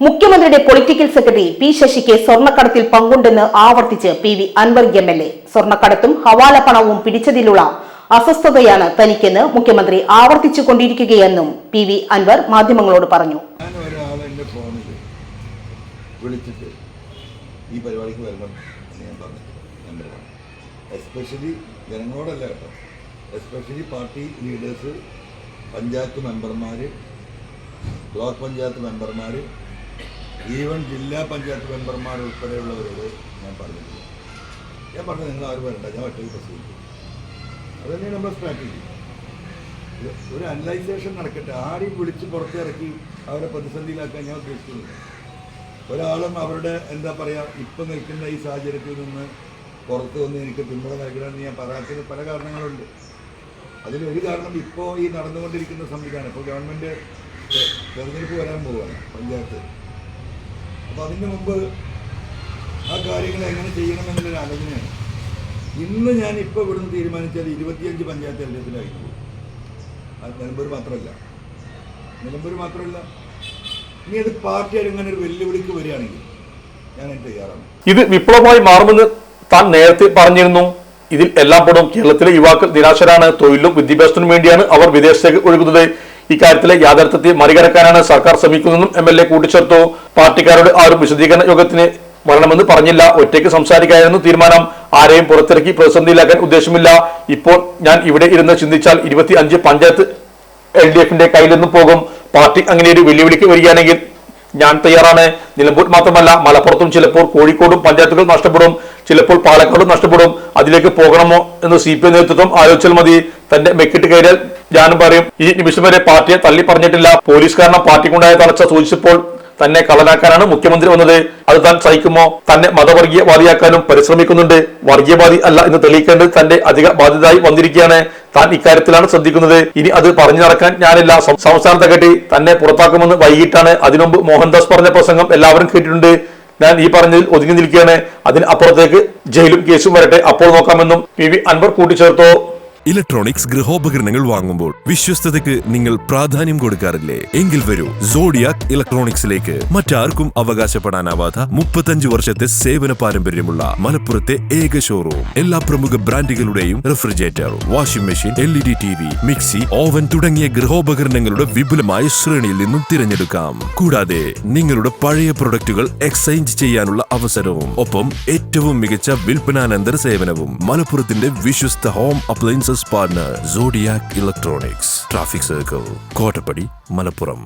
മുഖ്യമന്ത്രിയുടെ political secretary P ശശിക്ക് സ്വർണ്ണക്കടത്തിൽ പങ്കുണ്ടെന്ന് ആവർത്തിച്ച് PV അൻവർ MLA. സ്വർണ്ണക്കടത്തും ഹവാല പണവും പിടിച്ചതിലുള്ള അസ്വസ്ഥതയാണ് തനിക്കെന്ന് മുഖ്യമന്ത്രി ആവർത്തിച്ചുകൊണ്ടിരിക്കുകയെന്നും PV അൻവർ മാധ്യമങ്ങളോട് പറഞ്ഞു. ഈ പരിപാടിക്ക് വരണം എന്ന് ഞാൻ പറഞ്ഞു. എസ്പെഷ്യലി ജനങ്ങളോടല്ല കേട്ടോ, എസ്പെഷ്യലി പാർട്ടി ലീഡേഴ്സ്, പഞ്ചായത്ത് മെമ്പർമാർ, ബ്ലോക്ക് പഞ്ചായത്ത് മെമ്പർമാർ, ഈവൻ ജില്ലാ പഞ്ചായത്ത് മെമ്പർമാർ ഉൾപ്പെടെയുള്ളവരോട് ഞാൻ പറഞ്ഞിട്ടില്ല. ഞാൻ പറഞ്ഞത് നിങ്ങൾ ആരും വരണ്ട, ഞാൻ ഒറ്റയ്ക്ക് പ്രസംഗിക്കും. അത് തന്നെയാണ് നമ്മുടെ സ്ട്രാറ്റജി. ഒരു അനലൈസേഷൻ നടക്കട്ടെ. ആരെയും വിളിച്ച് പുറത്തിറക്കി അവരെ പ്രതിസന്ധിയിലാക്കാൻ ഞാൻ ഉദ്ദേശിക്കുന്നില്ല. ഒരാളും അവരുടെ എന്താ പറയുക, ഇപ്പം നിൽക്കുന്ന ഈ സാഹചര്യത്തിൽ നിന്ന് പുറത്ത് വന്ന് എനിക്ക് പിന്തുണ നൽകണമെന്ന് ഞാൻ പറയാത്തതിന് പല കാരണങ്ങളുണ്ട്. അതിലൊരു കാരണം ഇപ്പോൾ ഈ നടന്നുകൊണ്ടിരിക്കുന്ന സംവിധാനം. ഇപ്പോൾ ഗവൺമെൻറ് തെരഞ്ഞെടുപ്പ് വരാൻ പോവുകയാണ്, പഞ്ചായത്ത്. അപ്പോൾ അതിന് മുമ്പ് ആ കാര്യങ്ങൾ എങ്ങനെ ചെയ്യണമെന്നുള്ളൊരു ആലോചനയാണ്. ഇന്ന് ഞാൻ ഇപ്പോൾ ഇവിടുന്ന് തീരുമാനിച്ചാൽ 25 പഞ്ചായത്ത് തെരഞ്ഞെടുപ്പിലായിരിക്കും. അത് നിലമ്പൂർ മാത്രമല്ല ഇനി അത് പാർട്ടി അങ്ങനെ ഒരു വെല്ലുവിളിക്ക് വരികയാണെങ്കിൽ ഞാൻ തയ്യാറാണ്. ഇത് വിപ്ലവമായി മാറുമെന്ന് താൻ നേരത്തെ പറഞ്ഞിരുന്നു. ഇതിൽ എല്ലാം പെടും. കേരളത്തിലെ യുവാക്കൾ നിരാശരാണ്. തൊഴിലും വിദ്യാഭ്യാസത്തിനും വേണ്ടിയാണ് അവർ വിദേശത്തേക്ക് ഒഴുകുന്നത്. ഇക്കാര്യത്തിലെ യാഥാർത്ഥ്യത്തെ മറികടക്കാനാണ് സർക്കാർ ശ്രമിക്കുന്നതെന്നും MLA കൂട്ടിച്ചേർത്തു. പാർട്ടിക്കാരോട് ആരും വിശദീകരണ യോഗത്തിന് വരണമെന്ന് പറഞ്ഞില്ല. ഒറ്റയ്ക്ക് സംസാരിക്കാനായിരുന്നു തീരുമാനം. ആരെയും പുറത്തിറക്കി പ്രതിസന്ധിയിലാക്കാൻ ഉദ്ദേശമില്ല. ഇപ്പോൾ ഞാൻ ഇവിടെ ഇരുന്ന് ചിന്തിച്ചാൽ 25 പഞ്ചായത്ത് LDFന്റെ കയ്യിൽ നിന്നും പോകും. പാർട്ടി അങ്ങനെ ഒരു വെല്ലുവിളിക്ക് വരികയാണെങ്കിൽ ഞാൻ തയ്യാറാണ്. നിലമ്പൂർ മാത്രമല്ല, മലപ്പുറത്തും ചിലപ്പോൾ കോഴിക്കോടും പഞ്ചായത്തുകൾ നഷ്ടപ്പെടും, ചിലപ്പോൾ പാലക്കാടും നഷ്ടപ്പെടും. അതിലേക്ക് പോകണമോ എന്ന് CPI നേതൃത്വം ആലോചിച്ചാൽ മതി. തന്റെ മെക്കിട്ട് കയറിയാൽ ഞാനും പറയും. ഈ നിമിഷം വരെ പാർട്ടിയെ തള്ളി പറഞ്ഞിട്ടില്ല. പോലീസ് കാരണം പാർട്ടിക്കുണ്ടായ തളർച്ച സൂചിച്ചപ്പോൾ തന്നെ കള്ളനാക്കാനാണ് മുഖ്യമന്ത്രി വന്നത്. അത് താൻ സഹിക്കുമോ? തന്നെ മതവർഗീയവാദിയാക്കാനും പരിശ്രമിക്കുന്നുണ്ട്. വർഗീയവാദി അല്ല എന്ന് തെളിയിക്കേണ്ടത് തന്റെ അധിക ബാധ്യതയായി വന്നിരിക്കുകയാണ്. താൻ ഇക്കാര്യത്തിലാണ് ശ്രദ്ധിക്കുന്നത്. ഇനി അത് പറഞ്ഞു നടക്കാൻ ഞാനില്ല. സംസ്ഥാനത്തെ കെട്ടി തന്നെ പുറത്താക്കുമെന്ന് വൈകിട്ടാണ്. അതിനുമുമ്പ് മോഹൻദാസ് പറഞ്ഞ പ്രസംഗം എല്ലാവരും കേട്ടിട്ടുണ്ട്. ഞാൻ ഈ പറഞ്ഞതിൽ ഒതുങ്ങി നിൽക്കുകയാണ്. അതിന് അപ്പുറത്തേക്ക് ജയിലും കേസും വരട്ടെ, അപ്പോൾ നോക്കാമെന്നും PV അൻവർ കൂട്ടിച്ചേർത്തു. ഇലക്ട്രോണിക്സ് ഗൃഹോപകരണങ്ങൾ വാങ്ങുമ്പോൾ വിശ്വസ്തതയ്ക്ക് നിങ്ങൾ പ്രാധാന്യം കൊടുക്കാറില്ലേ? എങ്കിൽ വരൂ സോഡിയാക് ഇലക്ട്രോണിക്സിലേക്ക്. മറ്റാർക്കും അവകാശപ്പെടാനാവാത്ത 35 വർഷത്തെ സേവന പാരമ്പര്യമുള്ള മലപ്പുറത്തെ ഏക ഷോറൂം. എല്ലാ പ്രമുഖ ബ്രാൻഡുകളുടെയും refrigerator, washing machine, LED TV, mixie, oven തുടങ്ങിയ ഗൃഹോപകരണങ്ങളുടെ വിപുലമായ ശ്രേണിയിൽ നിന്നും തിരഞ്ഞെടുക്കാം. കൂടാതെ നിങ്ങളുടെ പഴയ പ്രൊഡക്റ്റുകൾ എക്സ്ചേഞ്ച് ചെയ്യാനുള്ള അവസരവും, ഒപ്പം ഏറ്റവും മികച്ച വിൽപ്പനാനന്തര സേവനവും. മലപ്പുറത്തിന്റെ വിശ്വസ്ത home appliances partner Zodiac electronics, traffic circle, Kottappadi, Malappuram.